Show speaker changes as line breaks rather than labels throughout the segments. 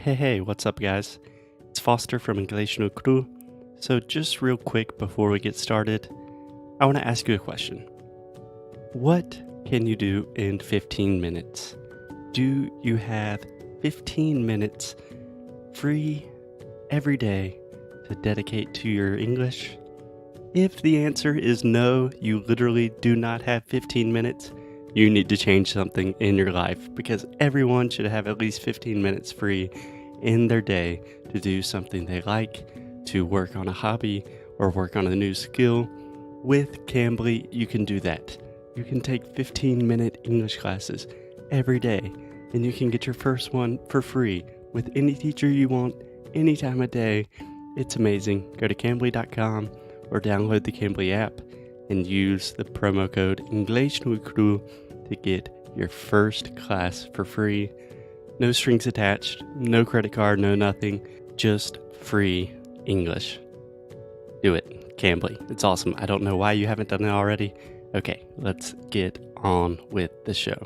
Hey, what's up, guys? It's Foster from Inglês no Cru. So, just real quick before we get started, I want to ask you a question. What can you do in 15 minutes? Do you have 15 minutes free every day to dedicate to your English? If the answer is no, you literally do not have 15 minutes, you need to change something in your life because everyone should have at least 15 minutes free in their day to do something they like, to work on a hobby or work on a new skill. With Cambly, you can do that. You can take 15-minute English classes every day, and you can get your first one for free with any teacher you want, any time of day. It's amazing. Go to cambly.com or download the Cambly app and use the promo code Inglês no Cru to get your first class for free. No strings attached, no credit card, no nothing, just free English. Do it, Cambly. It's awesome. I don't know why you haven't done it already. Okay, let's get on with the show.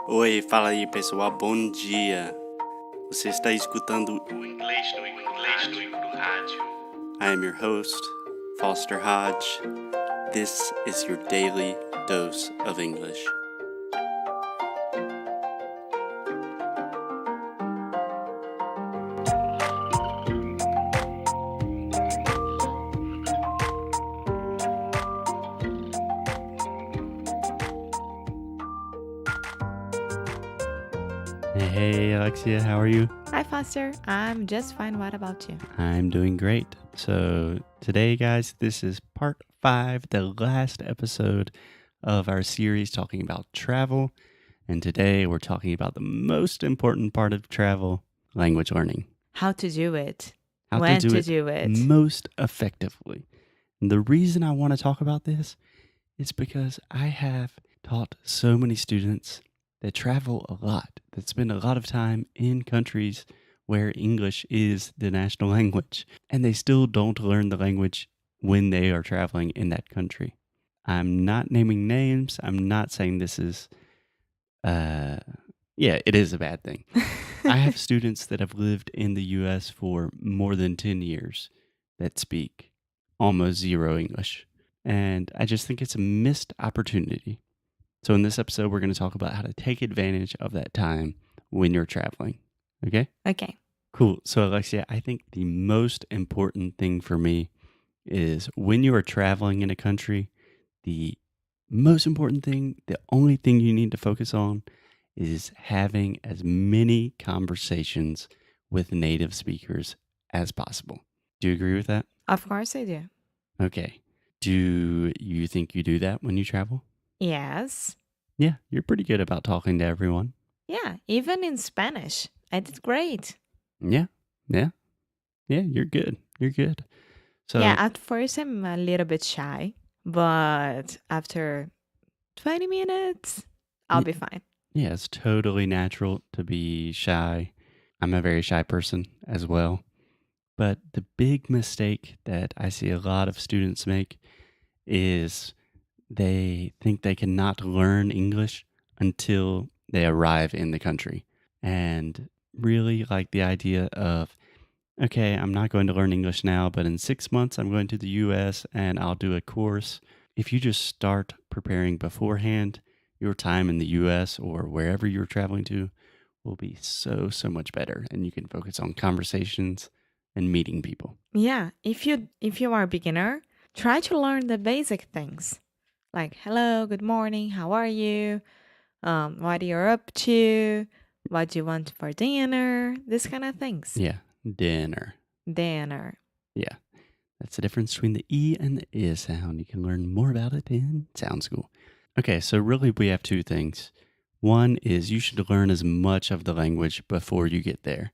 Oi, fala aí pessoal, bom dia. Você está escutando o Inglês no Rádio. I am your host, Foster Hodge. This is your daily dose of English. Hey, Alexia, how are you?
Hi, Foster. I'm just fine. What about you?
I'm doing great. So today, guys, this is part 5, the last episode of our series talking about travel. And today we're talking about the most important part of travel, language learning.
How to do it.
How
When
to do it most effectively. And the reason I want to talk about this is because I have taught so many students that travel a lot, that spend a lot of time in countries where English is the national language, and they still don't learn the language when they are traveling in that country. I'm not naming names. I'm not saying this is, it is a bad thing. I have students that have lived in the US for more than 10 years that speak almost zero English. And I just think it's a missed opportunity. So in this episode, we're going to talk about how to take advantage of that time when you're traveling. Okay?
Okay.
Cool. So Alexia, I think the most important thing for me is when you are traveling in a country, the most important thing, the only thing you need to focus on is having as many conversations with native speakers as possible. Do you agree with that?
Of course I do.
Okay. Do you think you do that when you travel?
Yes.
Yeah, you're pretty good about talking to everyone.
Yeah, even in Spanish. I did great.
Yeah, you're good. You're good. So
Yeah, at first I'm a little bit shy, but after 20 minutes, I'll be fine.
Yeah, it's totally natural to be shy. I'm a very shy person as well. But the big mistake that I see a lot of students make is they think they cannot learn English until they arrive in the country. And really like the idea of, okay, I'm not going to learn English now, but in 6 months I'm going to the US and I'll do a course. If you just start preparing beforehand, your time in the US or wherever you're traveling to will be so much better, and you can focus on conversations and meeting people.
Yeah, if you are a beginner, try to learn the basic things. Like hello, good morning, how are you? What you're up to? What do you want for dinner? This kind of things.
Yeah, dinner.
Dinner.
Yeah, that's the difference between the E and the I sound. You can learn more about it in Sound School. Okay, so really we have 2 things. One is you should learn as much of the language before you get there.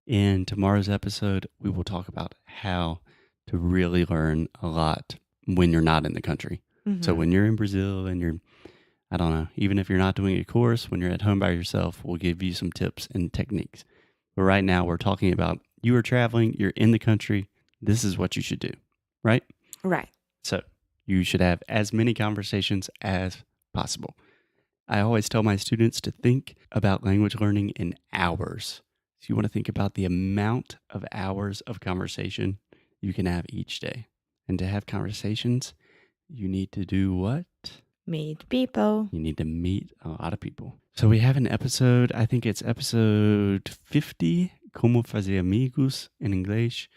In tomorrow's episode, we will talk about how to really learn a lot when you're not in the country. So when you're in Brazil and you're, I don't know, even if you're not doing a course, when you're at home by yourself, we'll give you some tips and techniques. But right now we're talking about you are traveling, you're in the country, this is what you should do, right?
Right.
So you should have as many conversations as possible. I always tell my students to think about language learning in hours. So you want to think about the amount of hours of conversation you can have each day. And to have conversations, you need to do what?
Meet people.
You need to meet a lot of people. So we have an episode, I think it's episode 50, Como Fazer Amigos in English,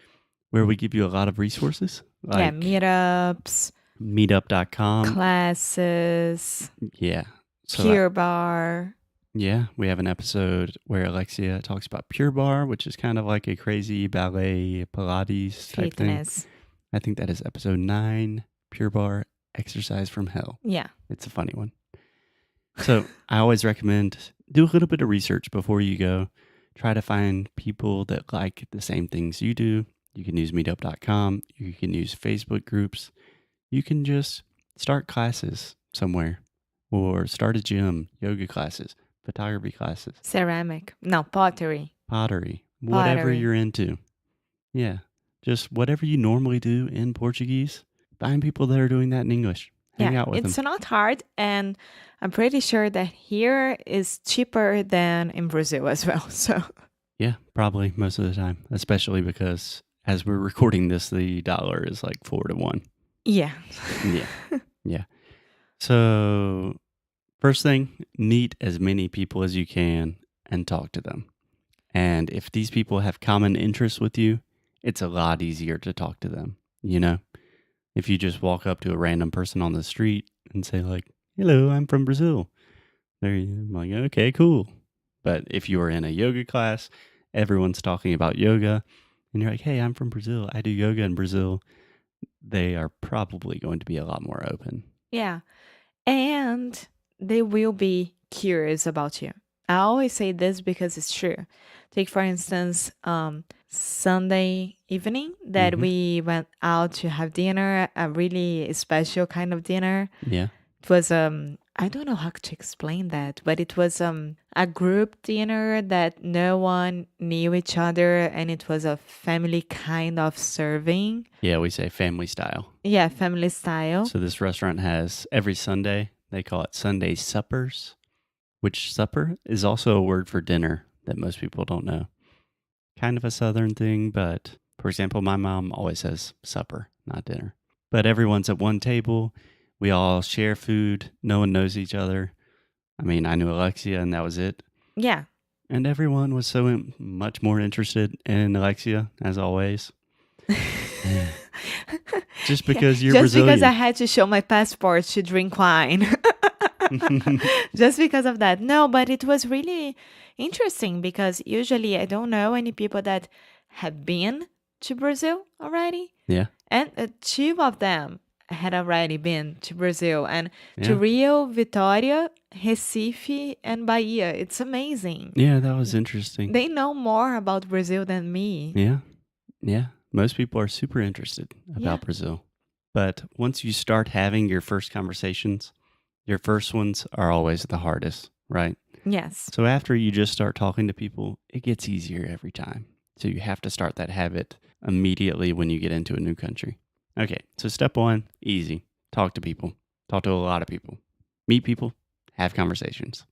where we give you a lot of resources.
Yeah, meetups,
meetup.com.
classes,
Yeah. So
Pure Bar.
yeah, we have an episode where Alexia talks about Pure Bar, which is kind of like a crazy ballet Pilates type
Fitness.
thing. I think that is episode 9, Pure Bar, Exercise from Hell.
Yeah.
It's a funny one. So I always recommend do a little bit of research before you go. Try to find people that like the same things you do. You can use meetup.com. You can use Facebook groups. You can just start classes somewhere or start a gym, yoga classes, photography classes,
Ceramic. No, pottery.
pottery, whatever
Pottery.
you're into. Yeah, just whatever you normally do in Portuguese. Find people that are doing that in English. Hang out with
It's
them.
not hard, and I'm pretty sure that here is cheaper than in Brazil as well. So
Yeah, probably most of the time, especially because as we're recording this, the dollar is like 4 to 1.
yeah.
Yeah. So, first thing, meet as many people as you can and talk to them. And if these people have common interests with you, it's a lot easier to talk to them. You know, if you just walk up to a random person on the street and say, like, hello, I'm from Brazil. They're like, okay, cool. But if you are in a yoga class, everyone's talking about yoga, and you're like, hey, I'm from Brazil. I do yoga in Brazil. They are probably going to be a lot more open.
Yeah. And they will be curious about you. I always say this because it's true. Take, for instance, Sunday evening that
Mhm.
we went out to have dinner, a really special kind of dinner.
Yeah.
It was I don't know how to explain that, but it was a group dinner that no one knew each other, and it was a family kind of serving.
Yeah, we say family style.
Yeah, family style.
So this restaurant has every Sunday, they call it Sunday suppers, which supper is also a word for dinner that most people don't know. Kind of a southern thing, but for example, my mom always says supper, not dinner. But everyone's at one table. We all share food. No one knows each other. I mean, I knew Alexia and that was it.
Yeah.
And everyone was so much more interested in Alexia, as always. Just because you're
Just
Brazilian.
because I had to show my passport to drink wine. Just because of that. No, but it was really interesting because usually I don't know any people that have been to Brazil already.
Yeah.
And 2 of them had already been to Brazil and to
Yeah.
Rio, Vitória, Recife, and Bahia. It's amazing.
Yeah, that was interesting.
They know more about Brazil than me.
Yeah. Yeah. Most people are super interested about
Yeah.
Brazil. But once you start having your first conversations, your first ones are always the hardest, right?
Yes.
So after you just start talking to people, it gets easier every time. So you have to start that habit immediately when you get into a new country. Okay, so step 1, easy. Talk to people. Talk to a lot of people. Meet people. Have conversations.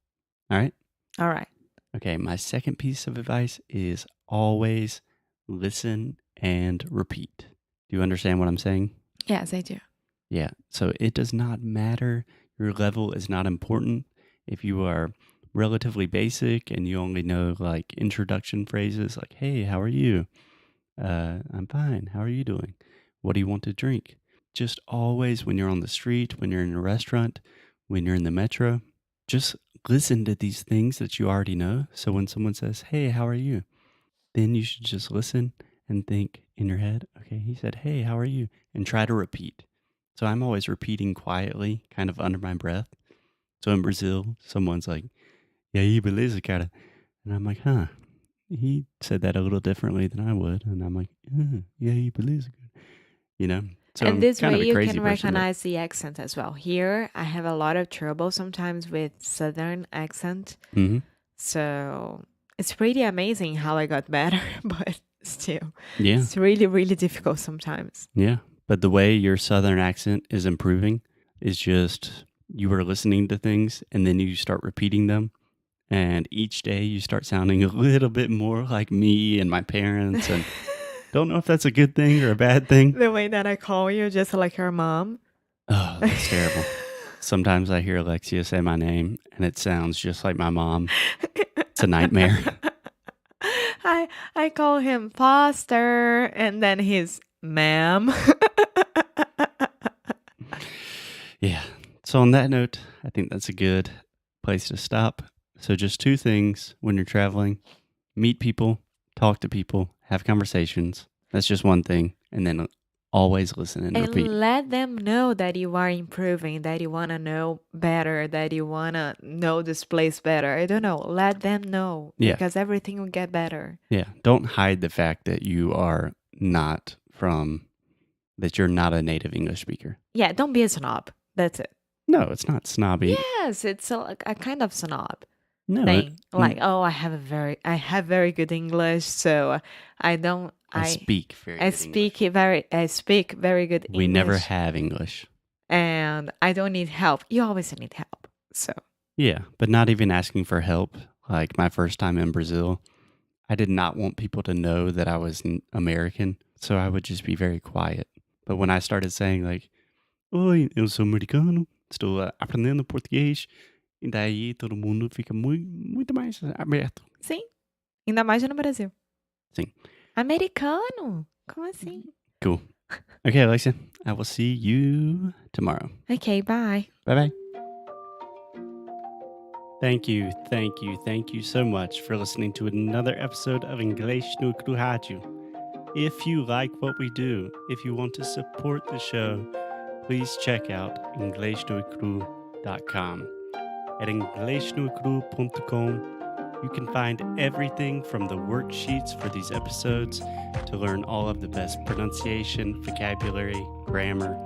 All right?
All right.
Okay, my second piece of advice is always listen and repeat. Do you understand what I'm saying?
Yes, I do.
Yeah, so it does not matter. Your level is not important. If you are relatively basic and you only know like introduction phrases like, hey, how are you? I'm fine. How are you doing? What do you want to drink? Just always when you're on the street, when you're in a restaurant, when you're in the metro, just listen to these things that you already know. So when someone says, hey, how are you? Then you should just listen and think in your head, okay, he said, hey, how are you? And try to repeat. So I'm always repeating quietly, kind of under my breath. So in Brazil, someone's like, e aí, beleza, cara? And I'm like, huh. He said that a little differently than I would. And I'm like, e aí, beleza, cara? You know? So
And
I'm
this
kind
way
of a
you
crazy
can
person, but-
recognize the accent as well. Here, I have a lot of trouble sometimes with Southern accent.
Mhm.
So it's pretty amazing how I got better, but still,
Yeah.
it's really, really difficult sometimes.
Yeah. But the way your Southern accent is improving is just you were listening to things and then you start repeating them. And each day you start sounding a little bit more like me and my parents. And don't know if that's a good thing or a bad thing.
The way that I call you, just like your mom.
Oh, that's terrible. Sometimes I hear Alexia say my name and it sounds just like my mom. It's a nightmare.
I call him Foster, and then he's ma'am.
Yeah. So on that note, I think that's a good place to stop. So just 2 things when you're traveling: meet people, talk to people, have conversations. That's just one thing. And then always listen and repeat.
And let them know that you are improving, that you want to know better, that you want to know this place better. I don't know. Let them know
Yeah.
because everything will get better.
Yeah. Don't hide the fact that you are not that you're not a native English speaker.
Yeah, don't be a snob. That's it.
No, it's not snobby.
Yes, it's a kind of snob
No.
thing. Like, oh, I have very good English, so I
speak very
I
good
speak
English.
I speak very good English.
We never have English.
And I don't need help. You always need help. So
Yeah, but not even asking for help. Like my first time in Brazil, I did not want people to know that I was American, so I would just be very quiet. But when I started saying like, oi, eu sou americano, estou aprendendo português, e daí todo mundo fica muito mais aberto.
sim, ainda mais no Brasil.
Sim.
Americano? Como assim?
Cool. Okay, Alexia, I will see you tomorrow.
Okay, bye.
Bye-bye. Thank you so much for listening to another episode of Inglês no Rádio. If you like what we do, if you want to support the show, please check out inglesnocru.com. At inglesnocru.com, you can find everything from the worksheets for these episodes to learn all of the best pronunciation, vocabulary, grammar,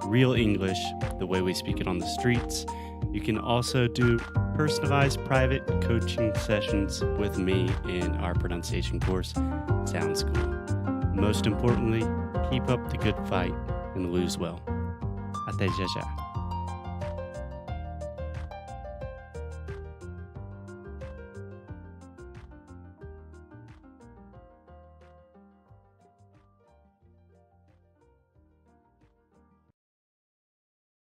real English, the way we speak it on the streets. You can also do personalized private coaching sessions with me in our pronunciation course. Sounds cool. Most importantly, keep up the good fight and lose well. Até já já.